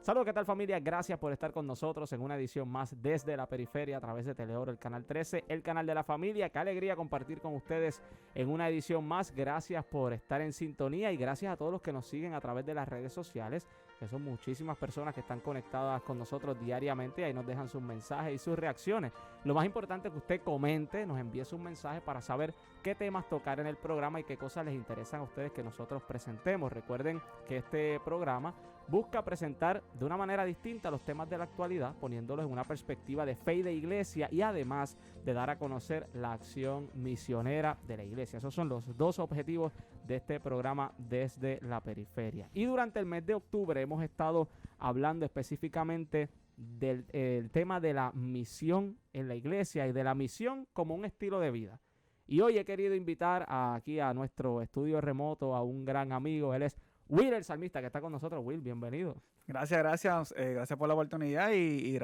Saludos, ¿qué tal familia? Gracias por estar con nosotros en una edición más desde la periferia a través de Teleoro, el canal 13, el canal de la familia. Qué alegría compartir con ustedes en una edición más. Gracias por estar en sintonía y gracias a todos los que nos siguen a través de las redes sociales, que son muchísimas personas que están conectadas con nosotros diariamente y ahí nos dejan sus mensajes y sus reacciones. Lo más importante es que usted comente, nos envíe sus mensajes para saber qué temas tocar en el programa y qué cosas les interesan a ustedes que nosotros presentemos. Recuerden que este programa busca presentar de una manera distinta los temas de la actualidad, poniéndolos en una perspectiva de fe y de iglesia y además de dar a conocer la acción misionera de la iglesia. Esos son los dos objetivos de este programa desde la periferia. Y durante el mes de octubre hemos estado hablando específicamente del tema de la misión en la iglesia y de la misión como un estilo de vida. Y hoy he querido invitar aquí a nuestro estudio remoto a un gran amigo. Él es Will, el salmista, que está con nosotros. Will, bienvenido. Gracias. Gracias por la oportunidad y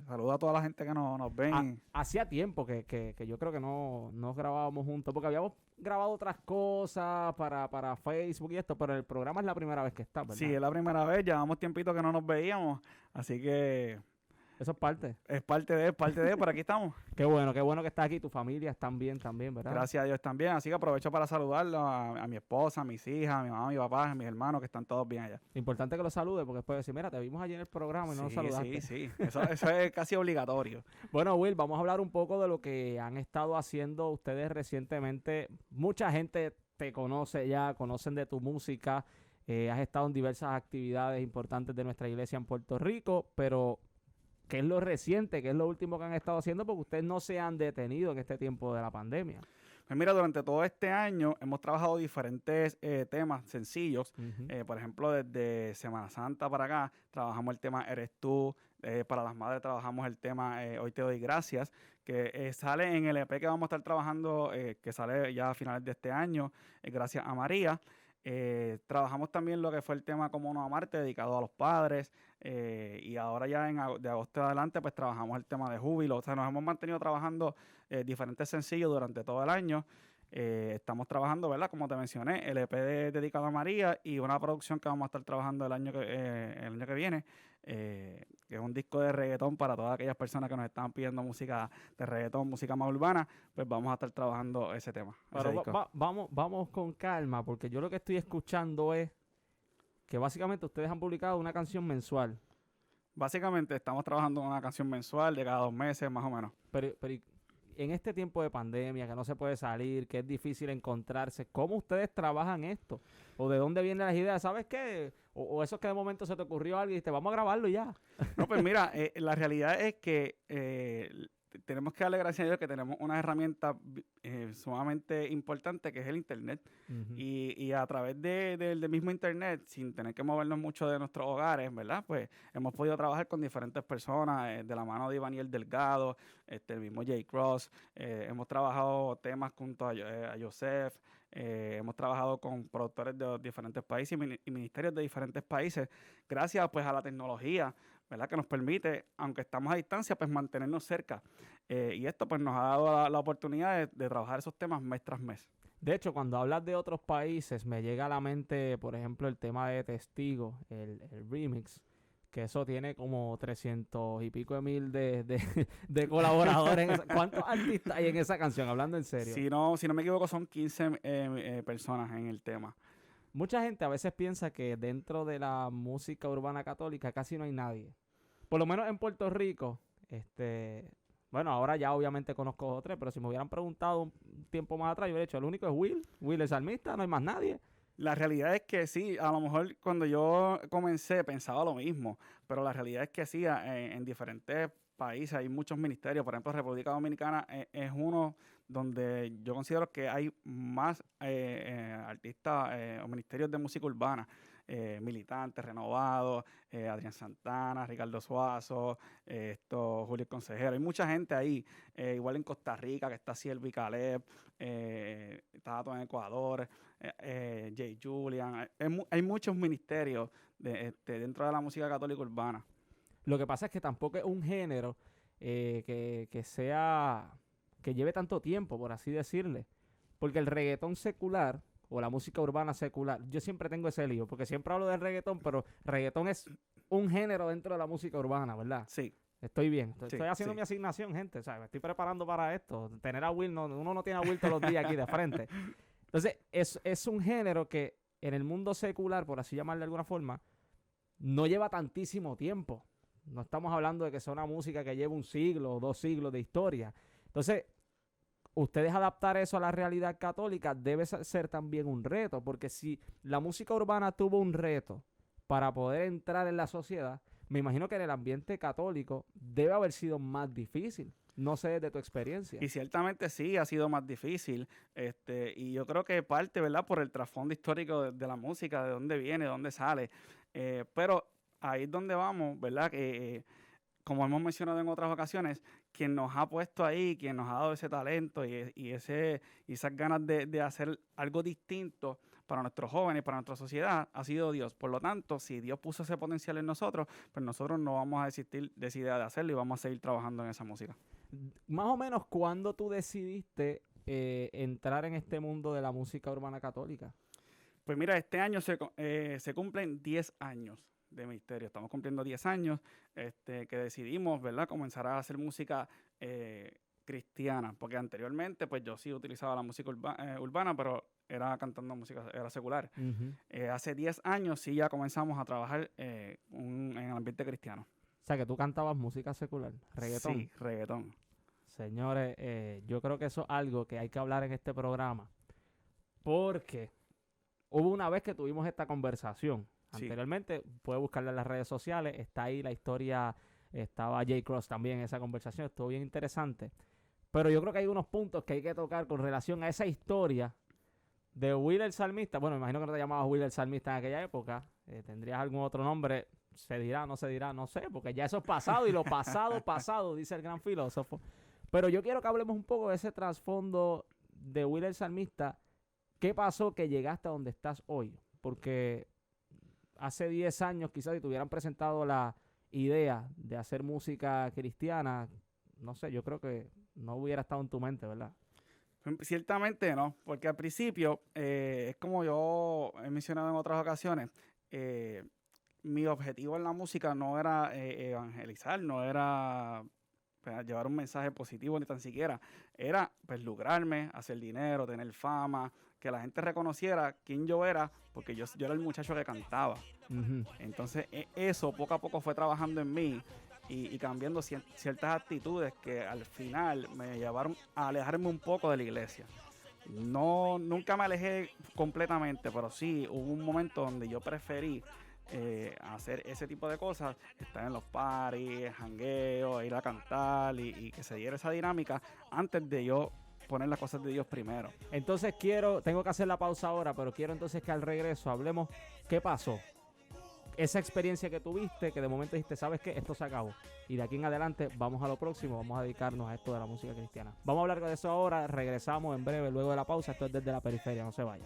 saludo a toda la gente que nos ven. Hacía tiempo que yo creo que no grabábamos juntos, porque habíamos grabado otras cosas para Facebook y esto, pero el programa es la primera vez que está, ¿verdad? Sí, es la primera vez. Llevamos tiempito que no nos veíamos, así que eso es parte. Es parte de, por aquí estamos. Qué bueno que estás aquí, tu familia están bien también, ¿verdad? Gracias a Dios también, así que aprovecho para saludarlo a mi esposa, a mis hijas, a mi mamá, a mi papá, a mis hermanos que están todos bien allá. Importante que los salude porque después decir, mira, te vimos allí en el programa y no nos saludaste. Sí, eso es casi obligatorio. Bueno, Will, vamos a hablar un poco de lo que han estado haciendo ustedes recientemente. Mucha gente te conoce ya, conocen de tu música, has estado en diversas actividades importantes de nuestra iglesia en Puerto Rico, pero ¿qué es lo reciente? ¿Qué es lo último que han estado haciendo? Porque ustedes no se han detenido en este tiempo de la pandemia. Pues mira, durante todo este año hemos trabajado diferentes temas sencillos. Por ejemplo, desde Semana Santa para acá trabajamos el tema Eres Tú. Para las madres trabajamos el tema Hoy Te Doy Gracias, que sale en el EP que vamos a estar trabajando, que sale ya a finales de este año, Gracias a María. Trabajamos también lo que fue el tema Cómo no amarte, dedicado a los padres, y ahora ya de agosto en adelante pues trabajamos el tema de Júbilo. O sea, nos hemos mantenido trabajando diferentes sencillos durante todo el año. Estamos trabajando, ¿verdad? Como te mencioné, el EP dedicado a María y una producción que vamos a estar trabajando el año que viene, que es un disco de reggaetón para todas aquellas personas que nos están pidiendo música de reggaetón, música más urbana, pues vamos a estar trabajando ese tema. Pero vamos con calma, porque yo lo que estoy escuchando es que básicamente ustedes han publicado una canción mensual. Básicamente estamos trabajando en una canción mensual de cada 2 meses, más o menos. Pero en este tiempo de pandemia, que no se puede salir, que es difícil encontrarse, ¿cómo ustedes trabajan esto? ¿O de dónde vienen las ideas? ¿Sabes qué? O eso es que de momento se te ocurrió algo y dijiste, vamos a grabarlo ya. No, pues mira, la realidad es que tenemos que darle gracias a Dios que tenemos una herramienta sumamente importante que es el Internet. Y a través del mismo Internet, sin tener que movernos mucho de nuestros hogares, ¿verdad? Pues hemos podido trabajar con diferentes personas, de la mano de Ivaniel Delgado, el mismo Jay Cross. Hemos trabajado temas junto a Joseph. Hemos trabajado con productores de diferentes países y ministerios de diferentes países, gracias pues a la tecnología, ¿verdad? Que nos permite, aunque estamos a distancia, pues mantenernos cerca. Y esto pues nos ha dado la oportunidad de trabajar esos temas mes tras mes. De hecho, cuando hablas de otros países, me llega a la mente, por ejemplo, el tema de Testigo, el remix, que eso tiene como 300 y pico de mil de colaboradores. ¿Cuántos artistas hay en esa canción? Hablando en serio. Si no me equivoco, son 15 personas en el tema. Mucha gente a veces piensa que dentro de la música urbana católica casi no hay nadie. Por lo menos en Puerto Rico, bueno, ahora ya obviamente conozco otros, pero si me hubieran preguntado un tiempo más atrás, yo hubiera dicho, el único es Will el salmista, no hay más nadie. La realidad es que sí, a lo mejor cuando yo comencé pensaba lo mismo, pero la realidad es que sí, en diferentes países hay muchos ministerios. Por ejemplo, República Dominicana es uno donde yo considero que hay más artistas o ministerios de música urbana, Militantes, Renovados, Adrián Santana, Ricardo Suazo, Julio Consejero. Hay mucha gente ahí, igual en Costa Rica, que está Siervi Caleb, está todo en Ecuador, Jay Julian. Hay muchos ministerios dentro de la música católica urbana. Lo que pasa es que tampoco es un género que lleve tanto tiempo, por así decirle. Porque el reggaetón secular o la música urbana secular, yo siempre tengo ese lío, porque siempre hablo del reggaetón, pero reggaetón es un género dentro de la música urbana, ¿verdad? Sí. Estoy bien. Estoy Sí, haciendo sí. mi asignación, gente. O sea, me estoy preparando para esto. Tener a Will, uno no tiene a Will todos los días aquí de frente. Entonces, es un género que en el mundo secular, por así llamarlo de alguna forma, no lleva tantísimo tiempo. No estamos hablando de que sea una música que lleva un siglo o 2 siglos de historia. Entonces, ustedes adaptar eso a la realidad católica debe ser también un reto, porque si la música urbana tuvo un reto para poder entrar en la sociedad, me imagino que en el ambiente católico debe haber sido más difícil. No sé de tu experiencia. Y ciertamente sí, ha sido más difícil. Y yo creo que parte, ¿verdad? Por el trasfondo histórico de la música, de dónde viene, de dónde sale. Pero ahí es donde vamos, ¿verdad? Que como hemos mencionado en otras ocasiones, quien nos ha puesto ahí, quien nos ha dado ese talento y esas ganas de hacer algo distinto para nuestros jóvenes, para nuestra sociedad, ha sido Dios. Por lo tanto, si Dios puso ese potencial en nosotros, pues nosotros no vamos a desistir de esa idea de hacerlo y vamos a seguir trabajando en esa música. Más o menos, ¿cuándo tú decidiste entrar en este mundo de la música urbana católica? Pues mira, este año se cumplen 10 años de Misterio. Estamos cumpliendo 10 años que decidimos, ¿verdad?, comenzar a hacer música cristiana, porque anteriormente pues yo sí utilizaba la música urbana, pero era cantando música, era secular. Hace 10 años sí ya comenzamos a trabajar en el ambiente cristiano. O sea, que tú cantabas música secular, reggaetón. Sí, reggaetón. Señores, yo creo que eso es algo que hay que hablar en este programa, porque hubo una vez que tuvimos esta conversación. Sí. Anteriormente, puedes buscarla en las redes sociales, está ahí la historia, estaba J. Cross también en esa conversación, estuvo bien interesante. Pero yo creo que hay unos puntos que hay que tocar con relación a esa historia de Will el Salmista. Bueno, me imagino que no te llamabas Will el Salmista en aquella época, tendrías algún otro nombre, se dirá, no sé, porque ya eso es pasado y lo pasado, dice el gran filósofo. Pero yo quiero que hablemos un poco de ese trasfondo de Will el Salmista. ¿Qué pasó que llegaste a donde estás hoy? Porque hace 10 años quizás si te hubieran presentado la idea de hacer música cristiana, no sé, yo creo que no hubiera estado en tu mente, ¿verdad? Ciertamente no, porque al principio, es como yo he mencionado en otras ocasiones, mi objetivo en la música no era evangelizar, no era pues, llevar un mensaje positivo ni tan siquiera, era pues lucrarme, hacer dinero, tener fama, que la gente reconociera quién yo era, porque yo era el muchacho que cantaba. Entonces eso poco a poco fue trabajando en mí y cambiando ciertas actitudes que al final me llevaron a alejarme un poco de la iglesia. No, nunca me alejé completamente, pero sí hubo un momento donde yo preferí hacer ese tipo de cosas, estar en los parties, jangueo, ir a cantar y que se diera esa dinámica antes de yo poner las cosas de Dios primero. Entonces tengo que hacer la pausa ahora, pero quiero entonces que al regreso hablemos qué pasó. Esa experiencia que tuviste, que de momento dijiste, ¿sabes qué? Esto se acabó. Y de aquí en adelante vamos a lo próximo, vamos a dedicarnos a esto de la música cristiana. Vamos a hablar de eso ahora, regresamos en breve, luego de la pausa. Esto es Desde la Periferia, no se vayan.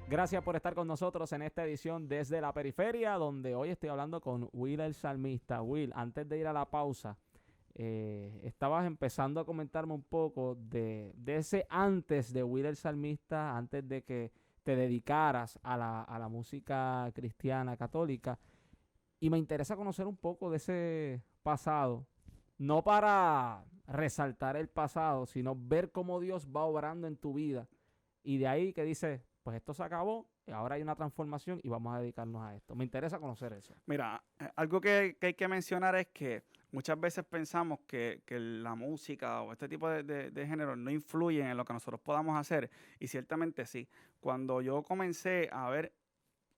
Gracias por estar con nosotros en esta edición Desde la Periferia, donde hoy estoy hablando con Will el Salmista. Will, antes de ir a la pausa, estabas empezando a comentarme un poco de ese antes de Will el Salmista, antes de que te dedicaras a la música cristiana católica. Y me interesa conocer un poco de ese pasado, no para resaltar el pasado, sino ver cómo Dios va obrando en tu vida. Y de ahí que dice, pues esto se acabó, ahora hay una transformación y vamos a dedicarnos a esto. Me interesa conocer eso. Mira, algo que hay que mencionar es que muchas veces pensamos que la música o este tipo de género no influyen en lo que nosotros podamos hacer, y ciertamente sí. Cuando yo comencé a ver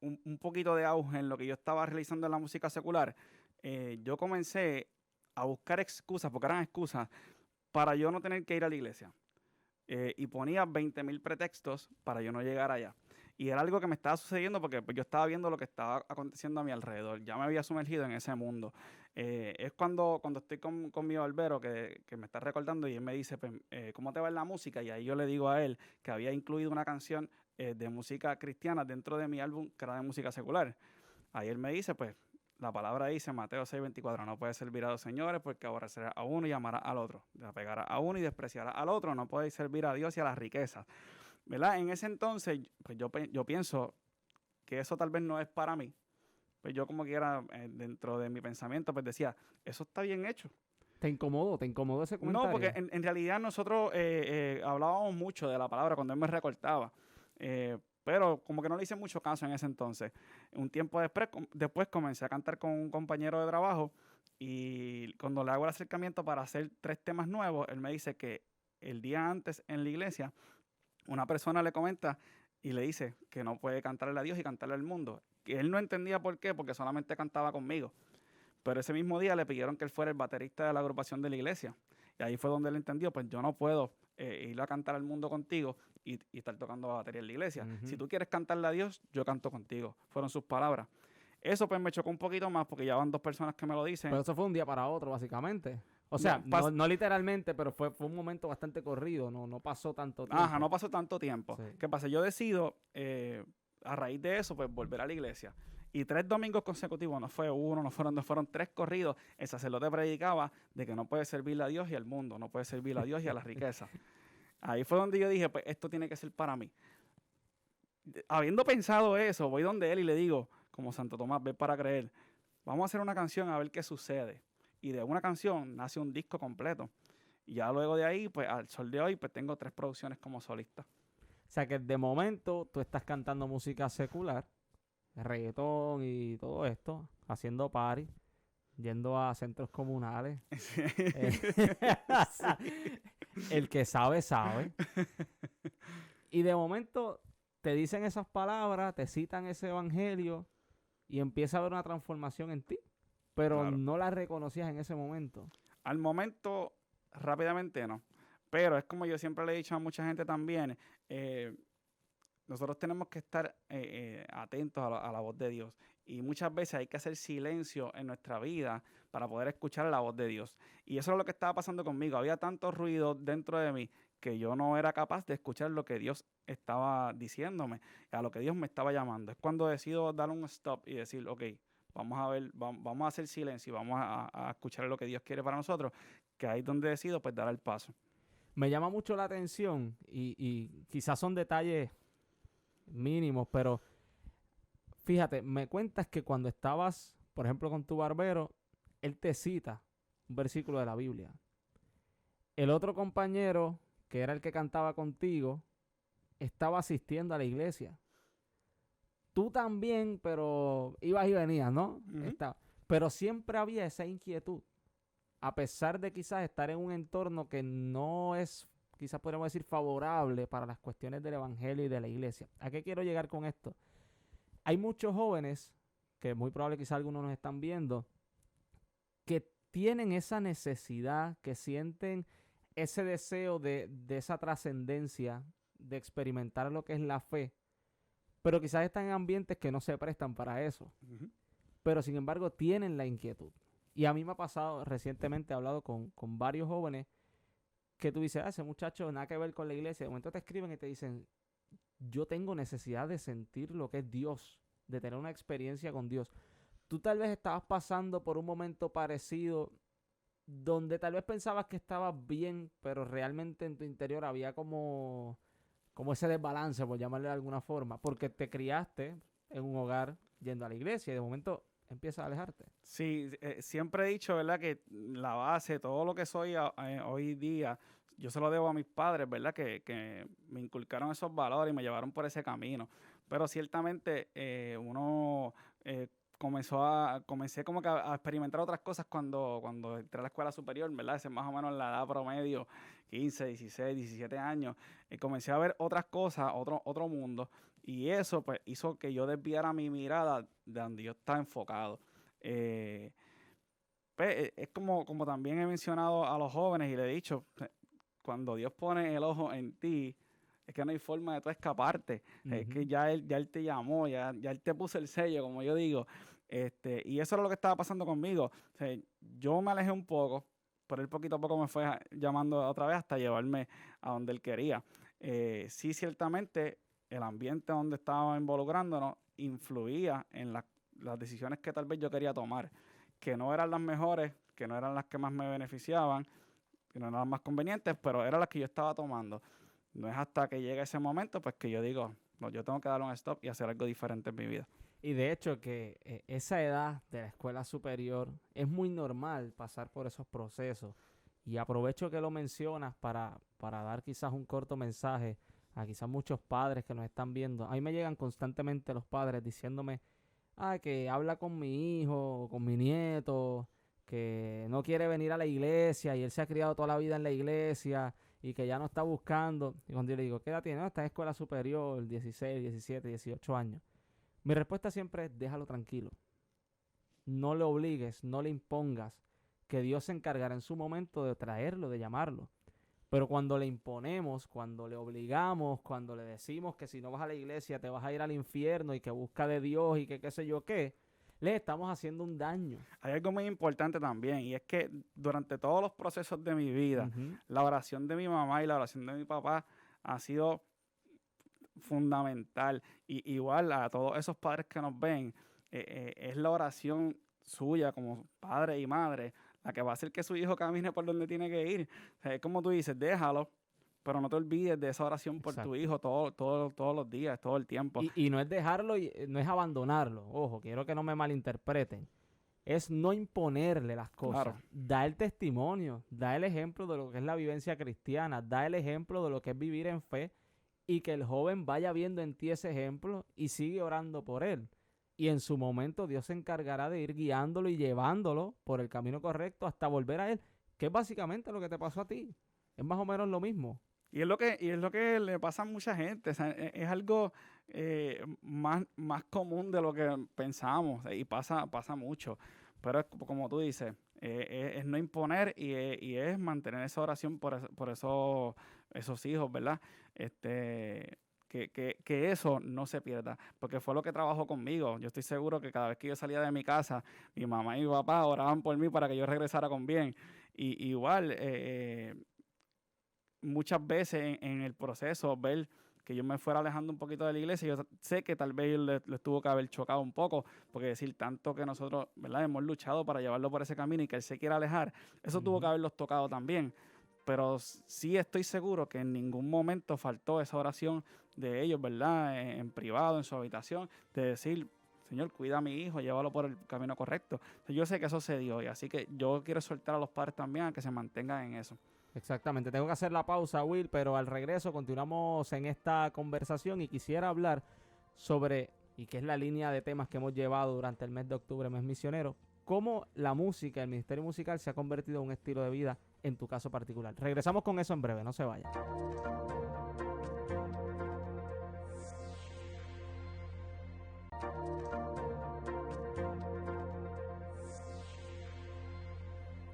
un poquito de auge en lo que yo estaba realizando en la música secular, yo comencé a buscar excusas, porque eran excusas, para yo no tener que ir a la iglesia. Y ponía 20,000 pretextos para yo no llegar allá. Y era algo que me estaba sucediendo porque pues, yo estaba viendo lo que estaba aconteciendo a mi alrededor. Ya me había sumergido en ese mundo. Es cuando estoy con mi barbero que me está recordando y él me dice, pues, ¿cómo te va en la música? Y ahí yo le digo a él que había incluido una canción de música cristiana dentro de mi álbum que era de música secular. Ahí él me dice, pues, la palabra dice, Mateo 6:24, no puedes servir a dos señores porque aborrecerás a uno y amarás al otro. Te apegarás a uno y despreciarás al otro. No puedes servir a Dios y a las riquezas. ¿Verdad? En ese entonces, pues yo pienso que eso tal vez no es para mí. Pues yo como quiera, dentro de mi pensamiento, pues decía, eso está bien hecho. ¿Te incomodó ese comentario? No, porque en realidad nosotros hablábamos mucho de la palabra cuando él me recortaba. Pero como que no le hice mucho caso en ese entonces. Un tiempo después comencé a cantar con un compañero de trabajo y cuando le hago el acercamiento para hacer 3 temas nuevos, él me dice que el día antes en la iglesia una persona le comenta y le dice que no puede cantarle a Dios y cantarle al mundo. Que él no entendía por qué, porque solamente cantaba conmigo. Pero ese mismo día le pidieron que él fuera el baterista de la agrupación de la iglesia. Y ahí fue donde él entendió, pues yo no puedo ir a cantar al mundo contigo y estar tocando la batería en la iglesia. Ujú. Si tú quieres cantarle a Dios, yo canto contigo. Fueron sus palabras. Eso pues me chocó un poquito más porque ya van 2 personas que me lo dicen. Pero eso fue un día para otro, básicamente. O sea, no literalmente, pero fue un momento bastante corrido, no pasó tanto tiempo. Ajá, no pasó tanto tiempo. Sí. ¿Qué pasa? Yo decido, a raíz de eso, pues volver a la iglesia. Y 3 domingos consecutivos, no fue uno, no fueron 2, fueron 3 corridos. El sacerdote predicaba de que no puede servirle a Dios y al mundo, no puede servirle a Dios y a la riqueza. Ahí fue donde yo dije, pues esto tiene que ser para mí. Habiendo pensado eso, voy donde él y le digo, como Santo Tomás, ve para creer, vamos a hacer una canción a ver qué sucede. Y de una canción nace un disco completo. Y ya luego de ahí, pues al sol de hoy, pues tengo 3 producciones como solista. O sea que de momento tú estás cantando música secular, reggaetón y todo esto, haciendo party, yendo a centros comunales. Sí. El que sabe, sabe. Y de momento te dicen esas palabras, te citan ese evangelio y empieza a haber una transformación en ti. Pero Claro. no la reconocías en ese momento. Al momento, rápidamente no. Pero es como yo siempre le he dicho a mucha gente también, nosotros tenemos que estar atentos a la voz de Dios. Y muchas veces hay que hacer silencio en nuestra vida para poder escuchar la voz de Dios. Y eso es lo que estaba pasando conmigo. Había tanto ruido dentro de mí que yo no era capaz de escuchar lo que Dios estaba diciéndome, a lo que Dios me estaba llamando. Es cuando decido dar un stop y decir, ok, vamos a ver, vamos a hacer silencio y vamos a escuchar lo que Dios quiere para nosotros, que ahí es donde decido pues dar el paso. Me llama mucho la atención y quizás son detalles mínimos, pero fíjate, me cuentas que cuando estabas, por ejemplo, con tu barbero, él te cita un versículo de la Biblia. El otro compañero, que era el que cantaba contigo, estaba asistiendo a la iglesia. Tú también, pero ibas y venías, ¿no? Uh-huh. Pero siempre había esa inquietud. A pesar de quizás estar en un entorno que no es, quizás podríamos decir, favorable para las cuestiones del evangelio y de la iglesia. ¿A qué quiero llegar con esto? Hay muchos jóvenes, que muy probable quizás algunos nos están viendo, que tienen esa necesidad, que sienten ese deseo de esa trascendencia, de experimentar lo que es la fe, pero quizás están en ambientes que no se prestan para eso. Uh-huh. Pero sin embargo tienen la inquietud. Y a mí me ha pasado, recientemente he hablado con varios jóvenes que tú dices, ese muchacho nada que ver con la iglesia. De momento te escriben y te dicen, yo tengo necesidad de sentir lo que es Dios, de tener una experiencia con Dios. Tú tal vez estabas pasando por un momento parecido donde tal vez pensabas que estabas bien, pero realmente en tu interior había como ese desbalance, por llamarle de alguna forma, porque te criaste en un hogar yendo a la iglesia y de momento empiezas a alejarte. Sí, siempre he dicho, ¿verdad? Que la base, todo lo que soy hoy día, yo se lo debo a mis padres, ¿verdad? Que me inculcaron esos valores y me llevaron por ese camino. Pero ciertamente uno comencé como que a experimentar otras cosas cuando entré a la escuela superior, ¿verdad? Esa es más o menos la edad promedio, 15, 16, 17 años. Comencé a ver otras cosas, otro mundo. Y eso pues hizo que yo desviara mi mirada de donde yo estaba enfocado. Pues, es como también he mencionado a los jóvenes y le he dicho, cuando Dios pone el ojo en ti, es que no hay forma de tú escaparte. Es que ya él te llamó, ya Él te puso el sello, como yo digo. Y eso era lo que estaba pasando conmigo. O sea, yo me alejé un poco, pero él poquito a poco me fue llamando otra vez hasta llevarme a donde él quería. Sí, ciertamente, el ambiente donde estaba involucrándonos influía en las decisiones que tal vez yo quería tomar, que no eran las mejores, que no eran las que más me beneficiaban, que no eran las más convenientes, pero eran las que yo estaba tomando. No es hasta que llega ese momento pues que yo digo, no, yo tengo que darle un stop y hacer algo diferente en mi vida. Y de hecho que esa edad de la escuela superior es muy normal pasar por esos procesos. Y aprovecho que lo mencionas para dar quizás un corto mensaje a quizás muchos padres que nos están viendo. A mí me llegan constantemente los padres diciéndome, que habla con mi hijo, con mi nieto, que no quiere venir a la iglesia y él se ha criado toda la vida en la iglesia y que ya no está buscando. Y cuando yo le digo, ¿qué edad tiene? No, está en escuela superior, 16, 17, 18 años. Mi respuesta siempre es, déjalo tranquilo. No le obligues, no le impongas, que Dios se encargará en su momento de traerlo, de llamarlo. Pero cuando le imponemos, cuando le obligamos, cuando le decimos que si no vas a la iglesia te vas a ir al infierno y que busca de Dios y que qué sé yo qué, le estamos haciendo un daño. Hay algo muy importante también, y es que durante todos los procesos de mi vida, la oración de mi mamá y la oración de mi papá ha sido fundamental. Y igual a todos esos padres que nos ven, es la oración suya como padre y madre la que va a hacer que su hijo camine por donde tiene que ir. O sea, es como tú dices, déjalo, pero no te olvides de esa oración por tu hijo todos los días, todo el tiempo. Y no es dejarlo, no es abandonarlo. Ojo, quiero que no me malinterpreten. Es no imponerle las cosas. Claro. Da el testimonio, da el ejemplo de lo que es la vivencia cristiana, da el ejemplo de lo que es vivir en fe y que el joven vaya viendo en ti ese ejemplo y sigue orando por él. Y en su momento Dios se encargará de ir guiándolo y llevándolo por el camino correcto hasta volver a él, que es básicamente lo que te pasó a ti. Es más o menos lo mismo. Y es lo que le pasa a mucha gente. O sea, es algo más común de lo que pensamos y pasa mucho. Pero es como tú dices, es no imponer y es mantener esa oración por esos hijos, ¿verdad? Que eso no se pierda, porque fue lo que trabajó conmigo. Yo estoy seguro que cada vez que yo salía de mi casa, mi mamá y mi papá oraban por mí para que yo regresara con bien. Y igual, muchas veces en el proceso, ver que yo me fuera alejando un poquito de la iglesia, yo sé que tal vez le tuvo que haber chocado un poco, porque decir tanto que nosotros, ¿verdad?, hemos luchado para llevarlo por ese camino y que él se quiera alejar, eso tuvo que haberlos tocado también. Pero sí estoy seguro que en ningún momento faltó esa oración de ellos, ¿verdad?, en privado, en su habitación, de decir, Señor, cuida a mi hijo, llévalo por el camino correcto. Yo sé que eso se dio y así que yo quiero soltar a los padres también a que se mantengan en eso. Exactamente, tengo que hacer la pausa, Will, pero al regreso continuamos en esta conversación y quisiera hablar sobre, y que es la línea de temas que hemos llevado durante el mes de octubre, mes misionero, cómo la música, el ministerio musical se ha convertido en un estilo de vida en tu caso particular. Regresamos con eso en breve, no se vayan.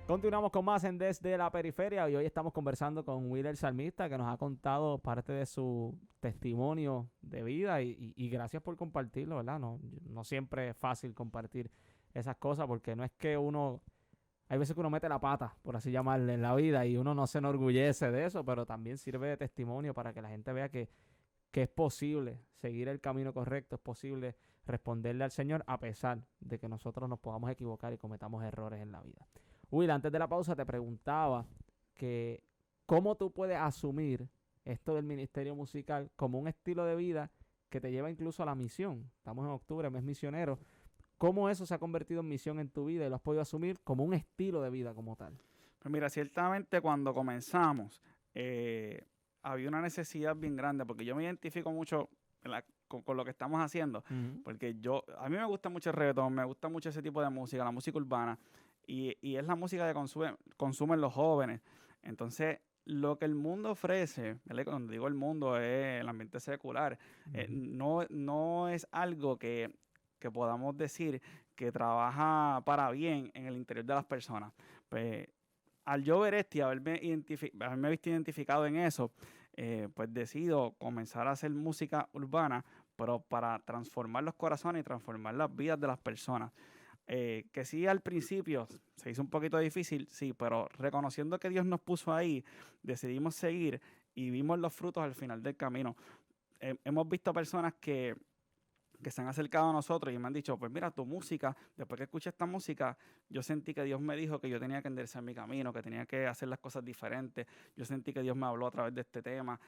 Continuamos con más en Desde la Periferia y hoy estamos conversando con Will el Salmista, que nos ha contado parte de su testimonio de vida y gracias por compartirlo, ¿verdad? No siempre es fácil compartir esas cosas porque no es que hay veces que uno mete la pata, por así llamarle, en la vida y uno no se enorgullece de eso, pero también sirve de testimonio para que la gente vea que es posible seguir el camino correcto, es posible responderle al Señor a pesar de que nosotros nos podamos equivocar y cometamos errores en la vida. Will, antes de la pausa te preguntaba que cómo tú puedes asumir esto del ministerio musical como un estilo de vida que te lleva incluso a la misión. Estamos en octubre, mes misionero. ¿Cómo eso se ha convertido en misión en tu vida y lo has podido asumir como un estilo de vida como tal? Pues mira, ciertamente cuando comenzamos había una necesidad bien grande porque yo me identifico mucho con lo que estamos haciendo, porque a mí me gusta mucho el reggaetón, me gusta mucho ese tipo de música, la música urbana. Y es la música que consumen los jóvenes. Entonces, lo que el mundo ofrece, ¿vale? Cuando digo el mundo, es el ambiente secular. No es algo que podamos decir que trabaja para bien en el interior de las personas. Pues, al yo ver esto y haberme visto identificado en eso, pues decido comenzar a hacer música urbana, pero para transformar los corazones y transformar las vidas de las personas. Que sí, al principio se hizo un poquito difícil, sí, pero reconociendo que Dios nos puso ahí, decidimos seguir y vimos los frutos al final del camino. Hemos visto personas que que se han acercado a nosotros y me han dicho, pues mira, tu música, después que escuché esta música, yo sentí que Dios me dijo que yo tenía que enderezar mi camino, que tenía que hacer las cosas diferentes. Yo sentí que Dios me habló a través de este tema.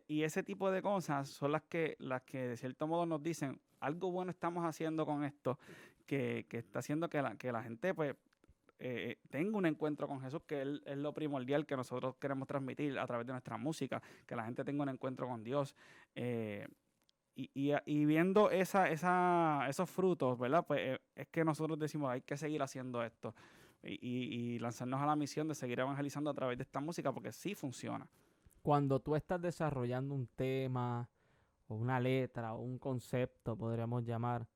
Y ese tipo de cosas son las que de cierto modo nos dicen, algo bueno estamos haciendo con esto, que está haciendo que la gente pues tenga un encuentro con Jesús, que es lo primordial que nosotros queremos transmitir a través de nuestra música, que la gente tenga un encuentro con Dios. Y viendo esos frutos, ¿verdad? Pues es que nosotros decimos, hay que seguir haciendo esto y lanzarnos a la misión de seguir evangelizando a través de esta música, porque sí funciona. Cuando tú estás desarrollando un tema o una letra o un concepto, podríamos llamar,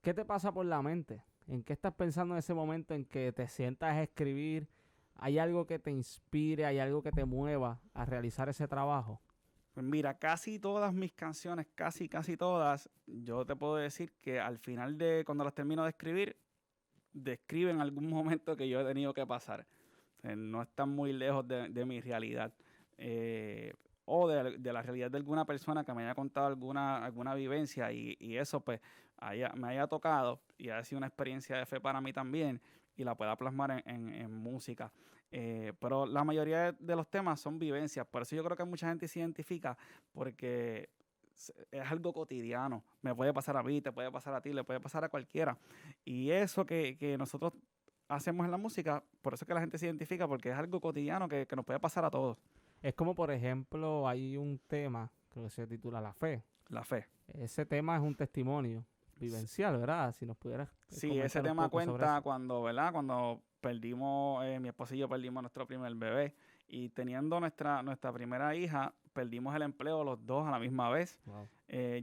¿qué te pasa por la mente? ¿En qué estás pensando en ese momento en que te sientas a escribir? ¿Hay algo que te inspire, hay algo que te mueva a realizar ese trabajo? Pues mira, casi todas mis canciones, casi todas, yo te puedo decir que al final cuando las termino de escribir, describen algún momento que yo he tenido que pasar. O sea, no están muy lejos de mi realidad. O de la realidad de alguna persona que me haya contado alguna vivencia y eso pues me haya tocado y haya sido una experiencia de fe para mí también y la pueda plasmar en música. Pero la mayoría de los temas son vivencias, por eso yo creo que mucha gente se identifica porque es algo cotidiano. Me puede pasar a mí, te puede pasar a ti, le puede pasar a cualquiera. Y eso que nosotros hacemos en la música, por eso es que la gente se identifica, porque es algo cotidiano que nos puede pasar a todos. Es como, por ejemplo, hay un tema, creo que se titula La Fe. La fe. Ese tema es un testimonio vivencial, ¿verdad? Si nos pudieras Sí, ese tema cuenta cuando, ¿verdad? Cuando perdimos, mi esposa y yo perdimos nuestro primer bebé y teniendo nuestra primera hija, perdimos el empleo los dos a la misma vez. Wow.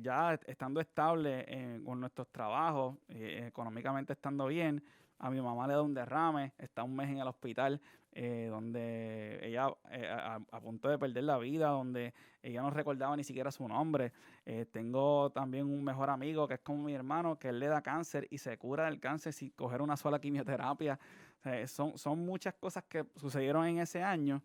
Ya estando estable con nuestros trabajos, económicamente estando bien, a mi mamá le da un derrame, está un mes en el hospital, donde ella a punto de perder la vida, donde ella no recordaba ni siquiera su nombre. Tengo también un mejor amigo que es como mi hermano, que él le da cáncer y se cura del cáncer sin coger una sola quimioterapia. Son muchas cosas que sucedieron en ese año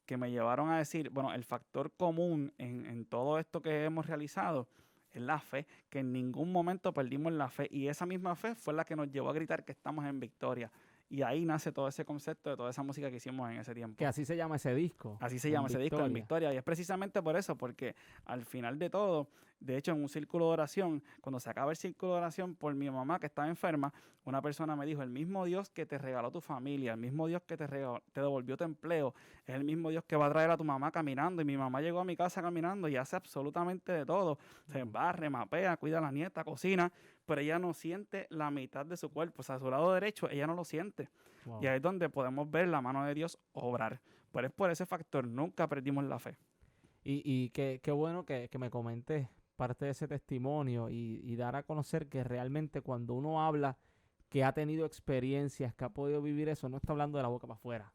que me llevaron a decir, bueno, el factor común en todo esto que hemos realizado es la fe, que en ningún momento perdimos la fe y esa misma fe fue la que nos llevó a gritar que estamos en victoria. Y ahí nace todo ese concepto de toda esa música que hicimos en ese tiempo. Que así se llama ese disco. Así se llama ese disco, En Victoria. Y es precisamente por eso, porque al final de todo, de hecho en un círculo de oración, cuando se acaba el círculo de oración por mi mamá que estaba enferma, una persona me dijo, el mismo Dios que te regaló tu familia, el mismo Dios que te devolvió tu empleo, es el mismo Dios que va a traer a tu mamá caminando. Y mi mamá llegó a mi casa caminando y hace absolutamente de todo. Se barre, mapea, cuida a la nieta, cocina, pero ella no siente la mitad de su cuerpo. O sea, a su lado derecho ella no lo siente. Wow. Y ahí es donde podemos ver la mano de Dios obrar. Pero es por ese factor, nunca perdimos la fe. Y qué bueno que me comentes parte de ese testimonio y dar a conocer que realmente cuando uno habla que ha tenido experiencias, que ha podido vivir eso, no está hablando de la boca para afuera,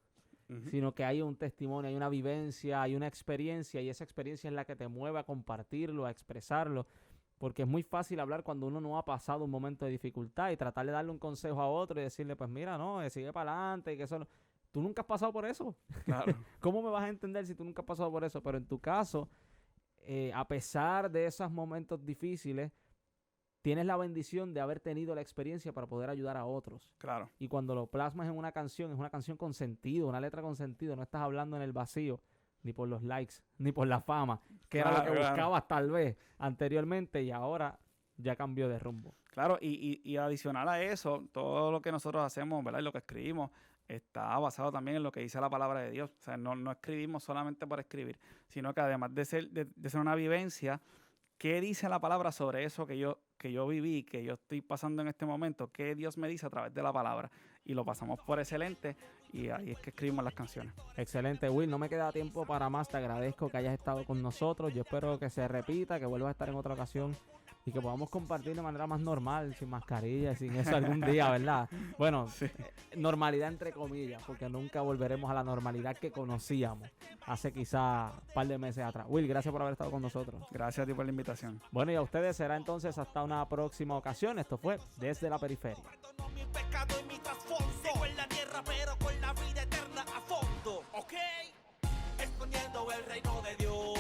sino que hay un testimonio, hay una vivencia, hay una experiencia y esa experiencia es la que te mueve a compartirlo, a expresarlo. Porque es muy fácil hablar cuando uno no ha pasado un momento de dificultad y tratar de darle un consejo a otro y decirle, pues mira, no, sigue para adelante y que eso no. Tú nunca has pasado por eso. Claro. ¿Cómo me vas a entender si tú nunca has pasado por eso? Pero en tu caso, a pesar de esos momentos difíciles, tienes la bendición de haber tenido la experiencia para poder ayudar a otros. Claro. Y cuando lo plasmas en una canción, es una canción con sentido, una letra con sentido, no estás hablando en el vacío, ni por los likes, ni por la fama, que era lo que buscabas tal vez anteriormente y ahora ya cambió de rumbo. Claro, y adicional a eso, todo lo que nosotros hacemos, ¿verdad? Y lo que escribimos está basado también en lo que dice la palabra de Dios. O sea, no escribimos solamente por escribir, sino que además de ser una vivencia, ¿qué dice la palabra sobre eso que yo viví, que yo estoy pasando en este momento? ¿Qué Dios me dice a través de la palabra? Y lo pasamos por excelente y ahí es que escribimos las canciones. Excelente, Will. No me queda tiempo para más. Te agradezco que hayas estado con nosotros. Yo espero que se repita, que vuelvas a estar en otra ocasión y que podamos compartir de manera más normal, sin mascarilla, sin eso algún día, ¿verdad? Bueno, sí. Normalidad entre comillas, porque nunca volveremos a la normalidad que conocíamos hace quizá un par de meses atrás. Will, gracias por haber estado con nosotros. Gracias a ti por la invitación. Bueno, y a ustedes será entonces hasta una próxima ocasión. Esto fue Desde la Periferia. Mi pecado y mi trasfondo. Sigo en la tierra, pero con la vida eterna a fondo. ¿Ok? Exponiendo el reino de Dios.